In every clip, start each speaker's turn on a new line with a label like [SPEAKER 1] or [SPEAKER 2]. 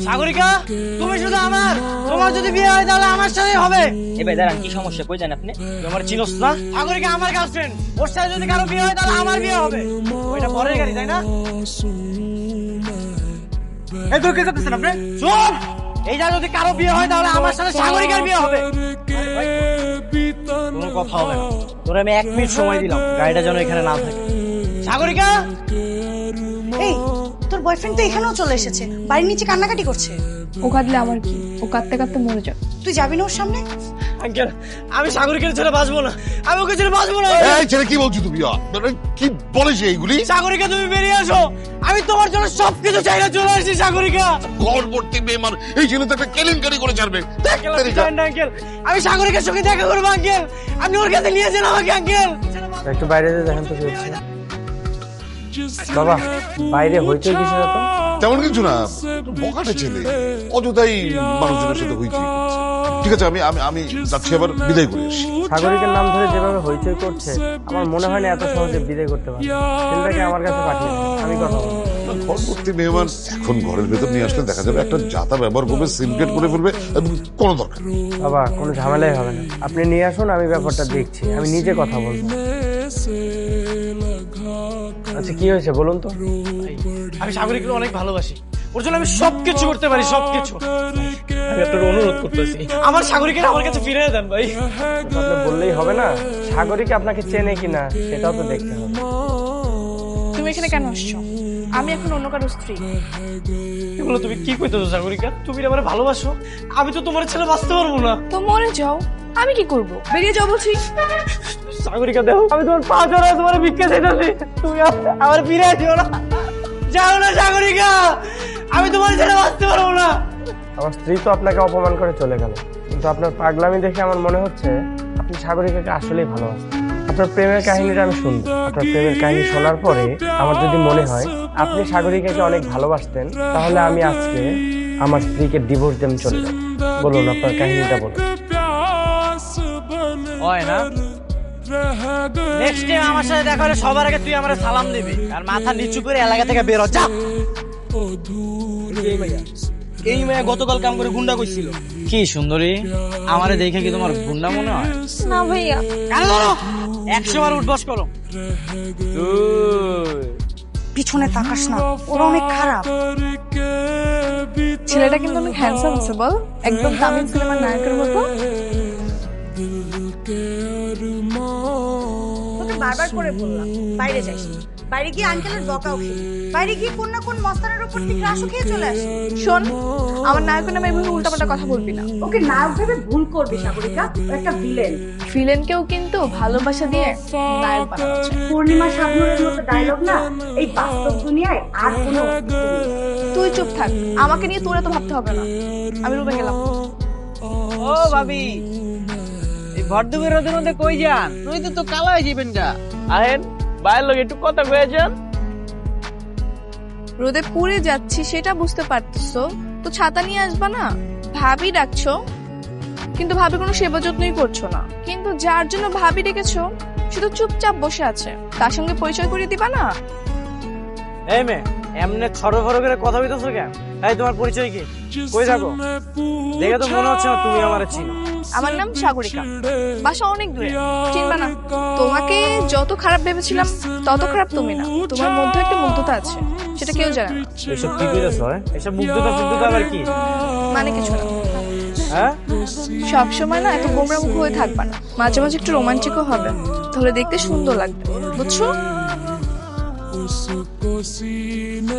[SPEAKER 1] সাগরিকা, তুমি শুধু আমার, তোমার যদি বিয়ে হয় তাহলে আমার সাথেই হবে।
[SPEAKER 2] এ ভাই দাঁড়ান, কি সমস্যা, কই যান আপনি?
[SPEAKER 1] তোমার চিনোস না? সাগরিকা আমার গার্লফ্রেন্ড, ওর সাথে যদি কারো বিয়ে হয় তাহলে আমার বিয়ে হবে। ওইটা পরের গাড়ি, তাই না? এই তো কে যাচ্ছেন আপনি? চুপ! এইটা যদি কারো বিয়ে হয় তাহলে আমার সাথে সাগরিকার বিয়ে হবে। কোনো কথা হবে না। তোরে আমি 1 মিনিট সময় দিলাম, গাড়িটা যেন এখানে না থাকে। সাগরিকা,
[SPEAKER 3] এই তোর বয়ফ্রেন্ড তো এখানেও চলে এসেছে, বাড়ির নিচে কান্নাকাটি করছে।
[SPEAKER 4] ও কাঁদলে আমার কি? ও কাঁদতে কাঁদতে মরে যাবে।
[SPEAKER 3] তুই যাবি না ওর সামনে?
[SPEAKER 1] আঙ্কেল, আমি সাগরিকার ছেড়ে বাঁচবো না, আমি ওকে ছেড়ে বাঁচবো না।
[SPEAKER 5] এই ছেলে কি বলছো তুমি? কি বলেছে এইগুলি?
[SPEAKER 1] সাগরিকা, তুমি বেরিয়ে আসো, আমি তোমার জন্য সবকিছু চাইলে চলে আসছি। সাগরিকা,
[SPEAKER 5] ঘরবর্তী মেহমান, এই ছেলে তো একটা কেলেঙ্কারি করে ছাড়বে।
[SPEAKER 1] আঙ্কেল, আমি সাগরিকার সঙ্গে দেখা করবো। আঙ্কেল, আপনি ওর কাছে নিয়ে যান আমাকে। আঙ্কেল,
[SPEAKER 6] একটু বাইরে দেখেন তো কি হচ্ছে। বাবা, বাইরে হইচই কিসের এত?
[SPEAKER 5] তেমন কিছু না, বকাটে ছেলে অযথাই মানুষজনের সাথে হইচই করছে। ঠিক আছে, আমি আমি আমি যাচ্ছি, আবার বিদায় করে আসি।
[SPEAKER 6] সাগরিকের নাম ধরে যেভাবে হইচই করছে, আমার মনে হয় না এত সহজে বিদায় করতে পারবে। ছেলেটাকে আমার কাছে পাঠিয়ে দিন, আমি কথা বলবো।
[SPEAKER 5] ঘরবর্তী মেহমান এখন ঘরের ভেতর নিয়ে আসলে দেখা যাবে একটা জাতা ব্যবহার করবে, সিনকেট করে ফেলবে, এবং কোনো দরকার নেই।
[SPEAKER 6] বাবা, কোনো ঝামেলাই হবে না, আপনি নিয়ে আসুন, আমি ব্যাপারটা দেখছি, আমি নিজে কথা বলবো। আচ্ছা, কি হয়েছে বলুন তো?
[SPEAKER 1] আমি সাগরিকাকে অনেক ভালোবাসি, ওর জন্য আমি সবকিছু করতে পারি, সবকিছু। আমি আপনার অনুরোধ করতেছি, আমার সাগরিকাকে আমার কাছে ফিরিয়ে দেন ভাই।
[SPEAKER 6] আপনি বললেই হবে না, সাগরিক আপনাকে চেনে কিনা সেটাও তো দেখতে হবে।
[SPEAKER 4] তুমি এখানে কেন আসছো? আমি এখন অন্য কারো স্ত্রী।
[SPEAKER 1] এগুলো তুমি কি কইতেছো সাগরিকা? তুমি আমার ভালোবাসো, আমি তো তোমার ছেলে বাঁচতে পারবো না।
[SPEAKER 4] তো মরে যাও, আমি কি করব? বেরিয়ে যাও বলছি।
[SPEAKER 1] সাগরিকা দেখো, আমি তোমার পা ধরে তোমার ভিক্ষা চাইতেছি, তুমি আমার ফিরে দিও না। যাও না সাগরিকা, আমি তোমার ছেলে বাঁচতে পারবো না।
[SPEAKER 6] আমার স্ত্রী তো আপনাকে অপমান করে চলে গেল, কিন্তু আপনার পাগলামি দেখে আমার মনে হচ্ছে আপনি সাগরিকাকে আসলেই ভালোবাসেন। আপনার প্রেমের কাহিনীটা আমি শুনবো। আপনার প্রেমের কাহিনী শোনার পরে আমার যদি মনে হয় আপনি সাগরিকাকে অনেক ভালোবাসতেন, তাহলে আমি আজকে আমার স্ত্রীকে ডিভোর্স দিয়ে আমি চলে যাব। বলুন, আপনার কাহিনীটা বলুন।
[SPEAKER 1] হয় না? নেক্সট টাইম আমার সাথে দেখা হলে সবার আগে তুই আমার সালাম দিবি, আর মাথা নিচু করে এলাকা থেকে বের হ। যা।
[SPEAKER 2] এই মেয়ে গতকাল কাম করে গুন্ডা কইছিল।
[SPEAKER 1] কি সুন্দরী, আমারে দেখে কি তোমার গুন্ডা মনে হয়?
[SPEAKER 4] না ভাইয়া।
[SPEAKER 1] কেন ধরো? 100 বার উঠবস করো।
[SPEAKER 3] পিছনে তাকাস না, ওরা অনেক খারাপ।
[SPEAKER 4] ছেলেটা কিন্তু অনেক হ্যান্ডসাম আছে বল, একদম তামিল সিনেমার নায়কের মতো।
[SPEAKER 3] তোকে বারবার করে বললাম বাইরে যাইস, বাইরে গিয়ে আঙ্কেলের বকাও খেয়ে, বাইরে গিয়ে কোন না কোন মস্তানের উপর থেকে ক্রাশও খেয়ে চলে আসে।
[SPEAKER 4] শোন, আমার নায়কের নামে এভাবে উল্টাপাল্টা কথা বলবি না।
[SPEAKER 3] ওকে নায়ক ভেবে ভুল করবি সাগরিকা, ও একটা ভিলেন।
[SPEAKER 4] ভিলেনকেও কিন্তু ভালোবাসা দিয়ে নায়ক বানানো যায়।
[SPEAKER 3] পূর্ণিমা শাবনূরের মতো ডায়লগ না এই বাস্তব দুনিয়ায় আর কোনো
[SPEAKER 4] তুই চুপ থাক, আমাকে নিয়ে তোর এত ভাবতে হবে না। আমি রুমে গেলাম।
[SPEAKER 2] ও ভাবি, এই ভরদুপুর রোদের মধ্যে কই যান? তুই তো কালো হয়ে যাবেন গা। আহেন বাইরের লোক একটু কথা কয়ে যান।
[SPEAKER 4] রোদে পুড়ে যাচ্ছি সেটা বুঝতে পারতেছো তো ছাতা নিয়ে আসবা না? ভাবি ডাকছো, কিন্তু ভাবি কোনো সেবা যত্নই করছো না। কিন্তু যার জন্য ভাবি ডেকেছো শুধু চুপচাপ বসে আছে, তার সঙ্গে পরিচয় করিয়ে দিবা না?
[SPEAKER 1] এই মেয়ে, এমনি ছড়ো করে কথা বলতেছো কেন? এই তোমার পরিচয় কি? কই থাকো? দেখে তো মনে হচ্ছে না তুমি আমার চিনো।
[SPEAKER 4] আমার নাম সাগরিকা, বাসা অনেক দূরে, চিনবা না। তোমাকে যত খারাপ ভেবেছিলাম তত খারাপ তুমি না। তোমার মধ্যে একটা মুগ্ধতা আছে, সেটা কেউ জানে না।
[SPEAKER 1] এসব কি কইতেছো? এসব মুগ্ধতা আবার কি?
[SPEAKER 4] মানে কিছু না।
[SPEAKER 1] হ্যাঁ,
[SPEAKER 4] সবসময় না এত গোমরা মুখ হয়ে থাকবা না, মাঝে মাঝে একটু রোমান্টিকও হবে, তাহলে দেখতে সুন্দর লাগবে, বুঝছো?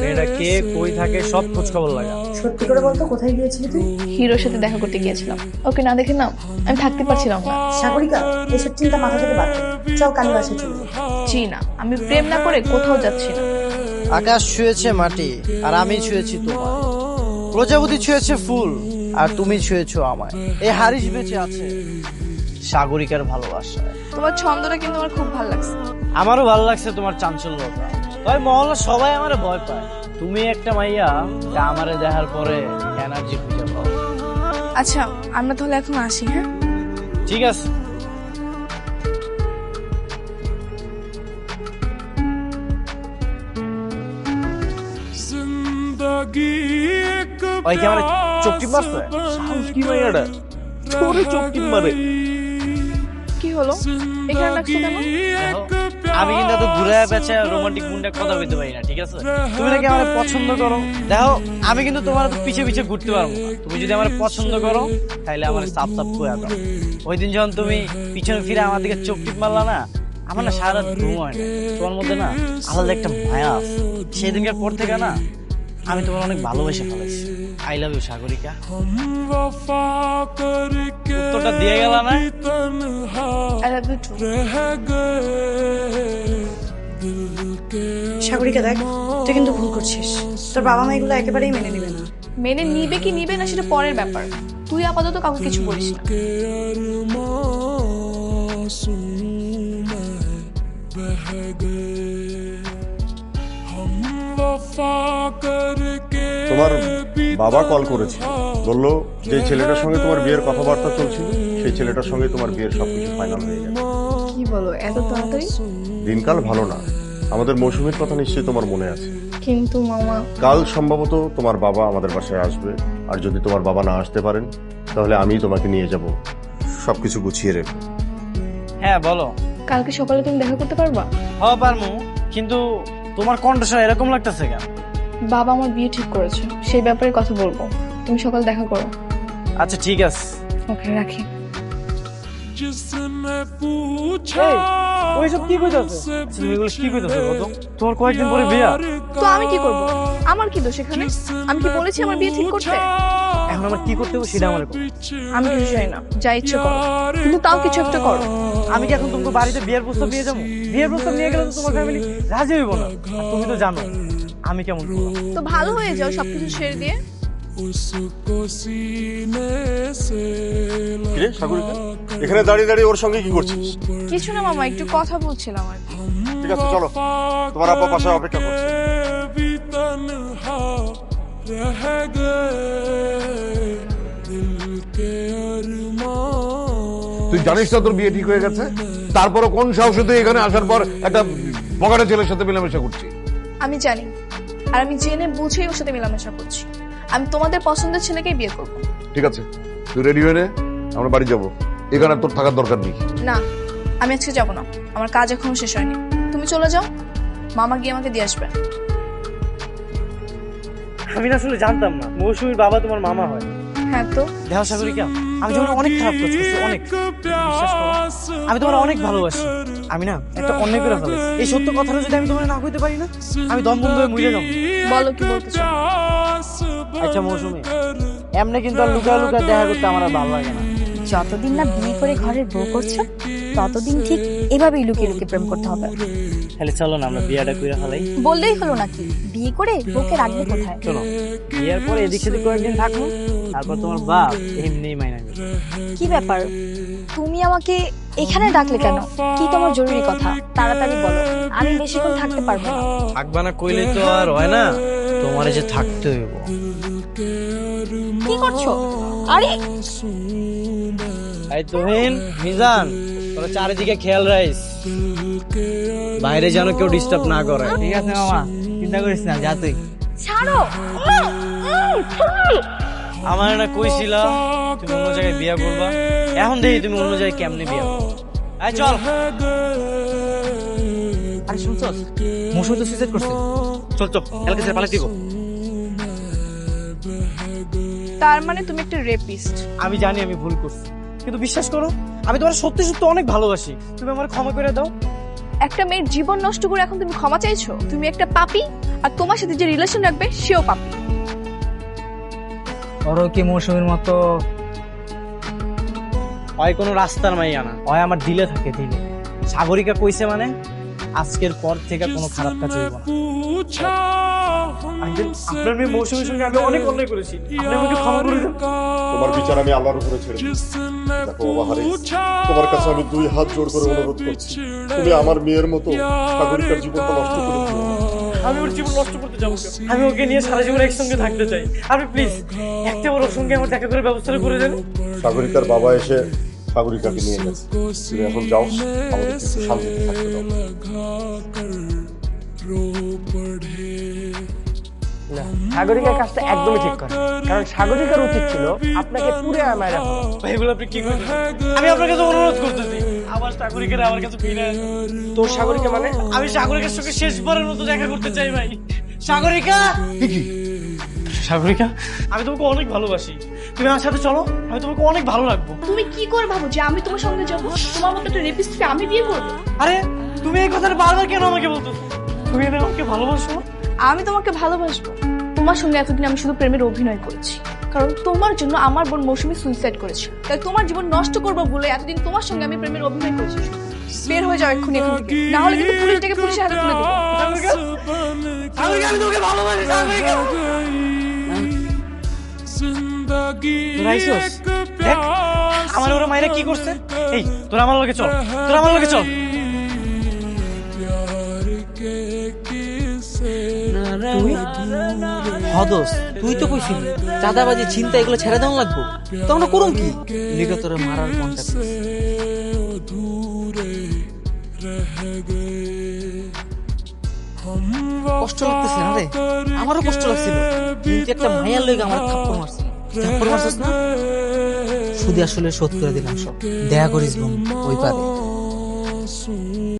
[SPEAKER 1] মেয়েটা কে, কই থাকে, সব খোঁজ খবর লাগা।
[SPEAKER 3] সত্যি করে বলতো কোথায় গিয়েছিলি তুই?
[SPEAKER 4] হিরোর সাথে দেখা করতে গিয়েছিলাম, ওকে না দেখে না আমি থাকতে পারছিলাম না।
[SPEAKER 3] সাগরিকা, এসব চিন্তা মাথা থেকে বাদ দে। চল কালীবাসে চলে যাই।
[SPEAKER 4] জি না, আমি প্রেম না করে কোথাও যাচ্ছি না।
[SPEAKER 7] আকাশ ছুঁয়েছে মাটি আর আমি ছুঁয়েছি তোমায়, প্রজাপতি ছুঁয়েছে ফুল আর তুমি ছুঁয়েছো আমায়। এই হারিস বেঁচে আছে সাগরিকার ভালোবাসায়।
[SPEAKER 4] তোমার ছন্দটা কিন্তু আমার খুব ভালো লাগছে।
[SPEAKER 1] আমারও ভালো লাগছে তোমার চাঞ্চল্যতা। তবে মহল্লা সবাই আমারে ভয় পায়। তুমি একটা মাইয়া যা আমারে দেখার পরে এনার্জি খুঁজে পাও।
[SPEAKER 4] আচ্ছা, আমরা তাহলে এখন আসি। হ্যাঁ,
[SPEAKER 1] ঠিক আছে।
[SPEAKER 8] जिंदगी एक
[SPEAKER 2] ওই কি আমার চোখটি মারছে? সাহস কি মাইয়াটা তোরে চোখটি মারে?
[SPEAKER 4] কি হলো, এখানে ডাকছো কেন?
[SPEAKER 2] দেখো, আমি কিন্তু এত ঘুরে পেঁচে রোমান্টিক মুন্ডে কথা বলতে পারি না, ঠিক আছে? তুমি নাকি আমার পছন্দ করো। দেখো, আমি কিন্তু তোমার তো পিছে পিছে ঘুরতে পারবো না। তুমি যদি আমার পছন্দ করো তাহলে আমার সাপ সাপ করে দাও। ওই দিন যখন তুমি পিছনে ফিরে আমার দিকে চোখ টিপ মারলা না, আমার না সারা রাত ঘুম হয় না। তোমার মধ্যে না আলাদা একটা মায়া আছে। সেদিনকার পর থেকে না আমি তোমার অনেক ভালোবেসে ফেলেছি। I love you Sagarika. উত্তরটা দিয়ে গেল না?
[SPEAKER 4] I love you too.
[SPEAKER 3] Sagarika দেখ, তুই কিন্তু ভুল করছিস। তোর বাবা মা এগুলো একেবারেই মেনে নেবে না।
[SPEAKER 4] মেনে নিবে কি নিবে না সেটা পরের ব্যাপার। তুই আপাতত কাউকে কিছু বলিস না।
[SPEAKER 8] তোমার বাবা কল করেছে, বলল যে ছেলেটার সঙ্গে তোমার বিয়ের কথাবার্তা চলছিল সেই ছেলেটার সঙ্গে তোমার বিয়ের সবকিছু ফাইনাল হয়ে গেছে।
[SPEAKER 4] কি বলো, এত তাড়াতাড়ি?
[SPEAKER 8] দিনকাল ভালো না, আমাদের মৌসুমীর কথা নিশ্চয়ই তোমার মনে আছে।
[SPEAKER 4] কিন্তু মামা,
[SPEAKER 8] কাল সম্ভবত তোমার বাবা আমাদের বাসায় আসবে, আর যদি তোমার বাবা না আসতে পারেন তাহলে আমি তোমাকে নিয়ে যাব, সবকিছু গুছিয়ে রেখো।
[SPEAKER 2] হ্যাঁ বলো।
[SPEAKER 4] কালকে সকালে তুমি দেখা করতে পারবা?
[SPEAKER 2] হ্যাঁ পারমু, কিন্তু তোমার কণ্ঠস্বর এরকম লাগতেছে কেন?
[SPEAKER 4] বাবা আমার বিয়ে ঠিক করেছে, সেই ব্যাপারে কথা বলবো। তুমি সকাল দেখা করো।
[SPEAKER 2] আচ্ছা ঠিক আছে।
[SPEAKER 4] ওকে, রাখি।
[SPEAKER 2] ওইসব কি কইতাছে? তুমি এগুলো কি কইতাছো? কত তোমার কয়েকদিন পরে বিয়া।
[SPEAKER 4] তো আমি কি করব? আমার কি দোষ এখানে? আমি কি বলেছি আমার বিয়ে ঠিক করতে?
[SPEAKER 2] এখন আমার কি করতে হবে সেটা আমার বলো।
[SPEAKER 4] আমি কিছু চাই না, যা ইচ্ছে করো, কিন্তু তাও কিছু একটা করো।
[SPEAKER 2] আমি কি এখন তোমাকে বাড়িতে বিয়ের প্রস্তাব নিয়ে যাবো? বিয়ের প্রস্তাব নিয়ে গেলে তো তোমার ফ্যামিলি রাজি হইব না। আর তুমি তো জানো আমি কেমন করলাম।
[SPEAKER 4] তো ভালো হয়ে যাও সবকিছু ছেড়ে দিয়ে।
[SPEAKER 8] কিরে সাগরিকা, এখানে দাঁড়িয়ে দাঁড়িয়ে ওর সঙ্গে কি করছিস?
[SPEAKER 4] কিছু না মামা, একটু কথা বলছিলাম আর কি।
[SPEAKER 8] ঠিক আছে চলো, তোমার আব্বা বাসায় অপেক্ষা করছে।
[SPEAKER 5] তুই জানিস না তোর বিয়ে ঠিক হয়ে গেছে, তারপরও কোন সাহসে তুই এখানে আসার পর একটা বগাটা ছেলের সাথে মেলামেশা করছিস?
[SPEAKER 4] আমি জানি, আর আমি জেনে বুঝেই ওর সাথে মেলামেশা করছি। আমি তোমাদের পছন্দের ছেলেকেই বিয়ে করবো।
[SPEAKER 5] ঠিক আছে, তুই রেডি হয়ে নে, আমরা বাড়ি যাবো। এখানে আর তোর থাকার দরকার নেই।
[SPEAKER 4] না, আমি আজকে যাবো না, আমার কাজ এখনো শেষ হয়নি। তুমি চলে যাও, মামা গিয়ে আমাকে দিয়ে আসবে।
[SPEAKER 2] আমি না আসলে জানতাম না মৌসুমীর বাবা তোমার মামা হয়।
[SPEAKER 4] হ্যাঁ তো?
[SPEAKER 2] দেখো সাগরিকা, আমি তোমার অনেক খারাপ কাজ করছি, অনেক। বিশ্বাস করো, আমি তোমার অনেক ভালোবাসি। আমি না একটা অন্যায় করে ফেলেছি। এই সত্য কথাটা যদি আমি তোমার না কইতে পারি না, আমি দম বন্ধ হয়ে মরে যাবো।
[SPEAKER 4] বলো কি বলতে চাও?
[SPEAKER 2] আচ্ছা মৌসুমী, এমনি কিন্তু আর লুকা লুকা দেখা করতে আমার আর ভালো লাগে না।
[SPEAKER 3] যতদিন না বিয়ে করে ঘরের বউ করছো, ততদিন ঠিক এভাবেই লুকিয়ে লুকিয়ে প্রেম করতে হবে।
[SPEAKER 2] তাহলে চলো না আমরা বিয়েটা করে ফেলাই।
[SPEAKER 3] বললেই হলো নাকি, বিয়ে করে বউকে রাখবে কোথায়?
[SPEAKER 2] শোনো, বিয়ের পরে এদিক সেদিক কয়েকদিন থাকবো, তারপর তোমার বাপ এমনিই মাইনা নেবে।
[SPEAKER 3] কি ব্যাপার, তুমি আমাকে এখানে ডাকলে কেন? কি তোমার জরুরি কথা? তাড়াতাড়ি বলো, আমি বেশিক্ষণ থাকতে পারবো না।
[SPEAKER 2] থাকবা না কইলে তো আর হয় না, তোমার যে থাকতে হইব।
[SPEAKER 3] কি করছো? আরে
[SPEAKER 2] এই তুহিন, মিজান, তোরা চারিদিকে খেয়াল রাখিস, বাইরে যেন কেউ ডিস্টার্ব না করে। ঠিক আছে মামা, চিন্তা করিস না, যা তুই।
[SPEAKER 3] ছাড়ো।
[SPEAKER 2] আমার না কইছিল তুমি অন্য জায়গায় বিয়ে করবা, এখন দেখি তুমি অন্য জায়গায় কেমনে বিয়ে করবা। এই চল। আরে শুনছস, মৌসুমী তো সুইসাইড করছে। চল চল, এলাকা ছেড়ে পালাই দিব।
[SPEAKER 4] তার মানে তুমি একটা রেপিস্ট?
[SPEAKER 2] আমি জানি আমি ভুল করছি, কিন্তু বিশ্বাস করো আমি তোমার সত্যি সত্যি অনেক ভালোবাসি। তুমি আমার ক্ষমা করে দাও।
[SPEAKER 4] একটা মেয়ের জীবন নষ্ট করে এখন তুমি ক্ষমা চাইছো? তুমি একটা পাপী, আর তোমার সাথে যে রিলেশন রাখবে সেও পাপী।
[SPEAKER 2] ওরও কি মৌসুমীর মতো হয় কোনো রাস্তার মাইয়া না, হয় আমার দিলে থাকে দিলে। সাগরিকা কইছে মানে আজকের পর থেকে কোনো খারাপ কাজ হইব না। আপনার মেয়ে মৌসুমীর সঙ্গে আমি অনেক অন্যায় করেছি, আপনি আমাকে ক্ষমা করে দেন।
[SPEAKER 8] তোমার বিচার আমি আল্লাহর উপরে ছেড়ে দিই। দেখো বাবা হারিস, তোমার কাছে আমি 2 হাত জোড় করে অনুরোধ করছি, তুমি আমার মেয়ের মতো সাগরিকার জীবনটা নষ্ট করে দিও না।
[SPEAKER 1] আমি ওর জীবন নষ্ট করতে যাবো কেন? আমি ওকে নিয়ে সারা জীবন একসঙ্গে থাকতে চাই। আপনি প্লিজ একটা ওর সঙ্গে আমার দেখা করে ব্যবস্থা করে দেন।
[SPEAKER 8] সাগরিকার বাবা এসে সাগরিকাকে নিয়ে গেছে, তুমি এখন যাও, আমাদের একটু শান্তিতে থাকতে দাও।
[SPEAKER 6] না, সাগরিকা কাজটা একদমই ঠিক করে, কারণ সাগরিকার উচিত ছিল আপনাকে পুরে মায়েরা ভালো।
[SPEAKER 2] ভাই এগুলো আপনি কি করতেছেন? আমি আপনার কাছে অনুরোধ করতেছি, আমার সাগরিকার আমার কাছে ফিরে আসুন।
[SPEAKER 6] তোর সাগরিকা মানে?
[SPEAKER 2] আমি সাগরিকার সঙ্গে শেষবারের মতো দেখা করতে চাই ভাই। সাগরিকা, সাগরিকা, আমি তোমাকে অনেক ভালোবাসি, তুমি আমার সাথে চলো, আমি তোমাকে অনেক ভালো রাখবো।
[SPEAKER 4] তুমি কি করে ভাবো যে আমি তোমার সঙ্গে যাবো? তোমার মতো একটা রেপিস্টকে আমি বিয়ে করবো?
[SPEAKER 2] আরে তুমি এই কথাটা বারবার কেন আমাকে বলতেছো? তুমি না আমাকে ভালোবাসো?
[SPEAKER 4] আমি তোমাকে ভালোবাসবো। তোমার সঙ্গে এতদিন আমি শুধু প্রেমের অভিনয় করেছি, কারণ তোমার জন্য আমার বোন মৌসুমী সুইসাইড করেছে। তাই তোমার জীবন নষ্ট করবো বলে এতদিন তোমার সঙ্গে আমি প্রেমের অভিনয় করেছি। বের হয়ে যাও এক্ষুনি এখান থেকে, না হলে কিন্তু পুলিশটাকে পুলিশের হাতে তুলে দেবো।
[SPEAKER 2] সাগরিকা, সাগরিকা, আমি তোমাকে ভালোবাসি সাগরিকা। তোরা আইসোস? দেখ আমার ওরা মায়েরা কি করছে। এই তোরা আমার লগে চল, তোরা আমার লগে চল।
[SPEAKER 1] তুই হদস, তুই তো কইছিলি চাঁদাবাজি চিন্তা এগুলো ছেড়ে দেওয়া লাগবো, তো আমরা করুম কি? লিগা তোরা মারার কন্টাক্ট কষ্ট লাগতেছে না রে? আমারও কষ্ট লাগছিল, কিন্তু একটা মায়ার লইগা আমার থাপ্পড় মারছিল। থাপ্পড় মারছিস না, শুধু আসলে শোধ করে দিলাম সব। দেখা করিস বোন ওই পারে।